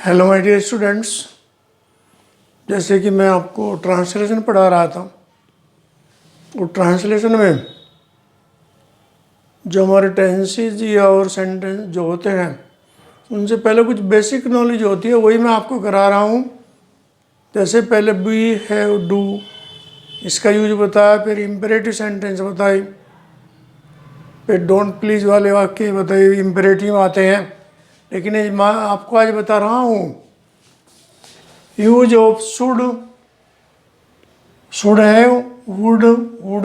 Hello my dear students. जैसे कि मैं आपको ट्रांसलेशन पढ़ा रहा था, वो ट्रांसलेशन में जो हमारे टेंसेज या और सेंटेंस जो होते हैं उनसे पहले कुछ बेसिक नॉलेज होती है, वही मैं आपको करा रहा हूँ। जैसे पहले बी हैव डू इसका यूज बताया, फिर इम्पेरेटिव सेंटेंस बताई, फिर डोंट प्लीज वाले वाक्य बताए, इम्पेरेटिव आते हैं। लेकिन ये मैं आपको आज बता रहा हूँ use of should have, would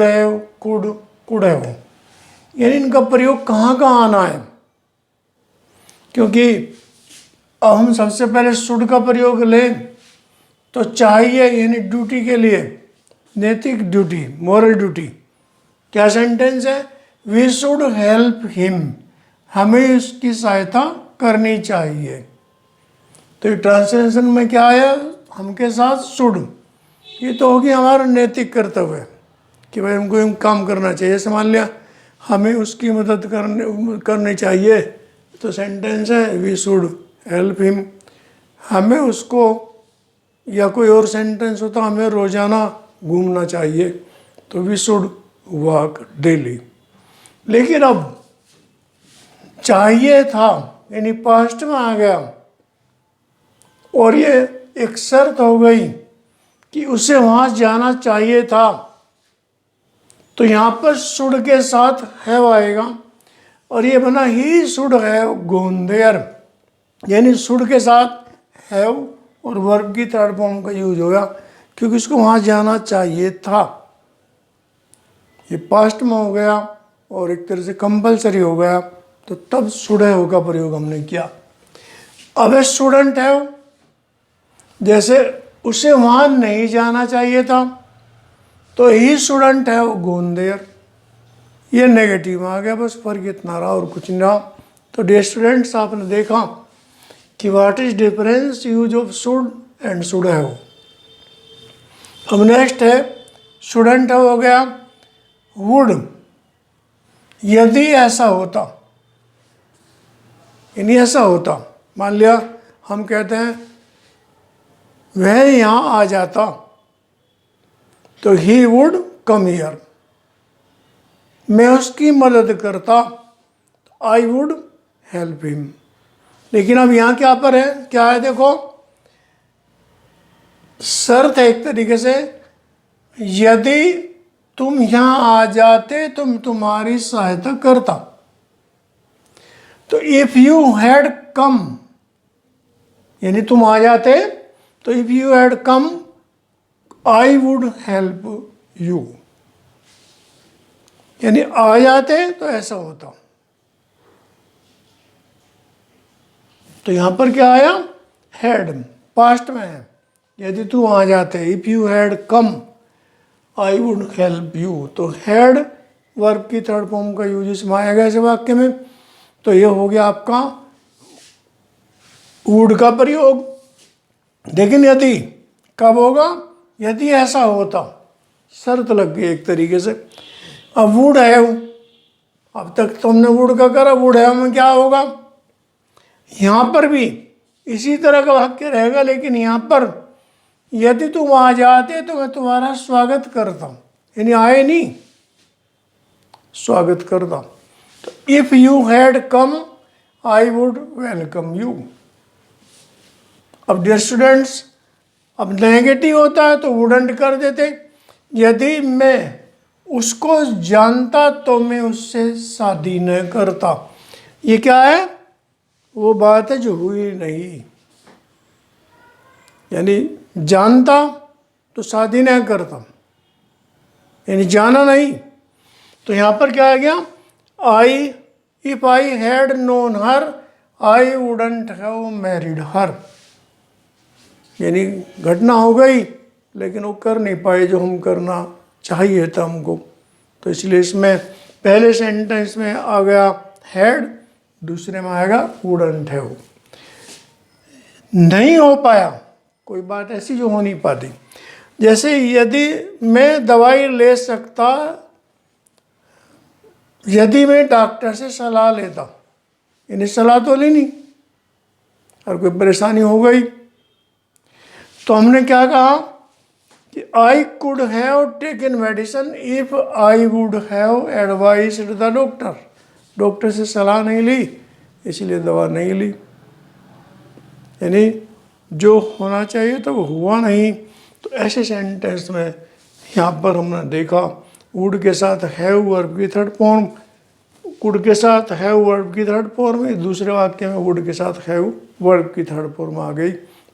have, could have, यानी इनका प्रयोग कहाँ कहाँ आना है। क्योंकि अब हम सबसे पहले शुड का प्रयोग लें तो चाहिए, यानी ड्यूटी के लिए, नैतिक ड्यूटी, मॉरल ड्यूटी। क्या सेंटेंस है? वी शुड हेल्प हिम, हमें उसकी सहायता करनी चाहिए। तो ये ट्रांसलेशन में क्या आया? हम के साथ शुड, ये तो होगी हमारा नैतिक कर्तव्य कि भाई हमको हम काम करना चाहिए। जैसे मान लिया हमें उसकी मदद करनी चाहिए, तो सेंटेंस है वी शुड हेल्प हिम, हमें उसको, या कोई और सेंटेंस होता हमें रोजाना घूमना चाहिए, तो वी शुड वॉक डेली। लेकिन अब चाहिए था यानी पास्ट में आ गया, और ये एक शर्त हो गई कि उसे वहां जाना चाहिए था, तो यहां पर शुड के साथ हैव आएगा और ये बना he should have gone there, यानी शुड के साथ हैव और वर्ब की थर्ड फॉर्म का यूज होगा, क्योंकि उसको वहां जाना चाहिए था। ये पास्ट में हो गया और एक तरह से कंपलसरी हो गया, तो तब शुड हैव का प्रयोग हमने किया। अब स्टूडेंट हैव, जैसे उसे वहां नहीं जाना चाहिए था, तो he shouldn't have gone there, ये नेगेटिव आ गया, बस फर्क इतना रहा और कुछ नहीं रहा। तो डियर स्टूडेंट्स, आपने देखा कि what is difference use of should and should have. अब नेक्स्ट है शुडंट हैव हो गया वुड, यदि ऐसा होता, यानी ऐसा होता, मान लिया हम कहते हैं वह यहां आ जाता, तो ही वुड कम हियर, मैं उसकी मदद करता, आई वुड हेल्प हिम। लेकिन अब यहां क्या पर है, क्या है? देखो शर्त है एक तरीके से, यदि तुम यहां आ जाते तो मैं तुम्हारी सहायता करता। तो इफ यू हैड कम, यानी तुम आ जाते, तो if you had come I would help you, यानी आ जाते तो ऐसा होता। तो यहां पर क्या आया? हैड, पास्ट में है, यदि तू आ जाते, if you had come I would help you, तो हैड वर्ब की थर्ड फॉर्म का यूज इसमें आएगा ऐसे वाक्य में। तो ये हो गया आपका वुड का प्रयोग। लेकिन यदि कब होगा? यदि ऐसा होता, शर्त लग गई एक तरीके से। अब वुड हैव, अब तक तुमने वुड का करा, वुड हैव में क्या होगा? यहां पर भी इसी तरह का वाक्य रहेगा, लेकिन यहां पर यदि तुम आ जाते तो मैं तुम्हारा स्वागत करता, यानी आए नहीं, स्वागत करता। तो if you had come I would welcome you. अब डियर स्टूडेंट्स, अब नेगेटिव होता है तो वुडंट कर देते, यदि मैं उसको जानता तो मैं उससे शादी न करता। ये क्या है? वो बात है जो हुई नहीं, यानी जानता तो शादी न करता, यानी जाना नहीं। तो यहां पर क्या आ गया? I, if I had known her I wouldn't have married her, यानी घटना हो गई लेकिन वो कर नहीं पाए जो हम करना चाहिए था हमको। तो इसलिए इसमें पहले सेंटेंस में आ गया हैड, दूसरे में आएगा वुडंट हैव। नहीं हो पाया, कोई बात ऐसी जो हो नहीं पाती। जैसे यदि मैं दवाई ले सकता, यदि मैं डॉक्टर से सलाह लेता, यानी सलाह तो लेनी, और कोई परेशानी हो गई तो हमने क्या कहा कि I could have taken medicine if I would have advised the doctor. Doctor से सलाह नहीं ली इसलिए दवा नहीं ली, यानी जो होना चाहिए तो वो हुआ नहीं। तो ऐसे सेंटेंस में यहाँ पर हमने देखा वुड के साथ हैव वर्ब की थर्ड फॉर्म, कुड के साथ हैव वर्ब की थर्ड फॉर्म, दूसरे वाक्य में वुड के साथ हैव वर्ब की थर्ड फॉर्म आ गई।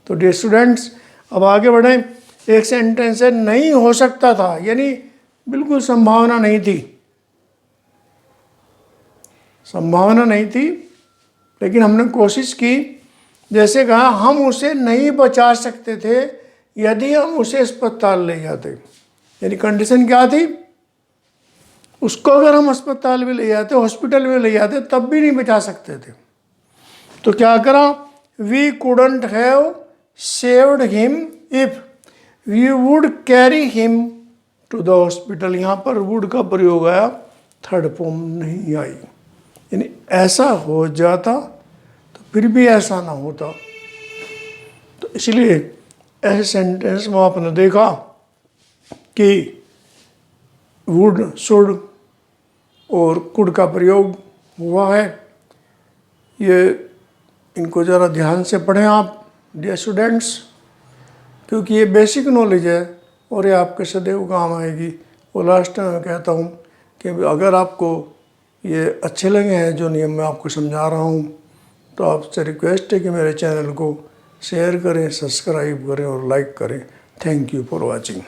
तो डियर स्टूडेंट्स अब आगे बढ़ें। एक सेंटेंस है नहीं हो सकता था, यानी बिल्कुल संभावना नहीं थी, संभावना नहीं थी, लेकिन हमने कोशिश की। जैसे कहा हम उसे नहीं बचा सकते थे यदि हम उसे अस्पताल ले जाते, यानी कंडीशन क्या थी, उसको अगर हम अस्पताल में ले जाते, हॉस्पिटल में ले जाते, तब भी नहीं बचा सकते थे। तो क्या करा, we couldn't have saved him if we would carry him to the hospital. यहाँ पर वुड का प्रयोग आया, थर्ड फॉर्म नहीं आई, यानी ऐसा हो जाता तो फिर भी ऐसा ना होता। तो इसलिए ऐसे सेंटेंस में आपने देखा कि वुड, शुड और कुड का प्रयोग हुआ है। ये इनको ज़रा ध्यान से पढ़ें आप डियर स्टूडेंट्स, क्योंकि ये बेसिक नॉलेज है और ये आपके सदैव काम आएगी। और लास्ट में मैं कहता हूँ कि अगर आपको ये अच्छे लगे हैं जो नियम मैं आपको समझा रहा हूँ तो आपसे रिक्वेस्ट है कि मेरे चैनल को शेयर करें, सब्सक्राइब करें और लाइक करें। Thank you for watching.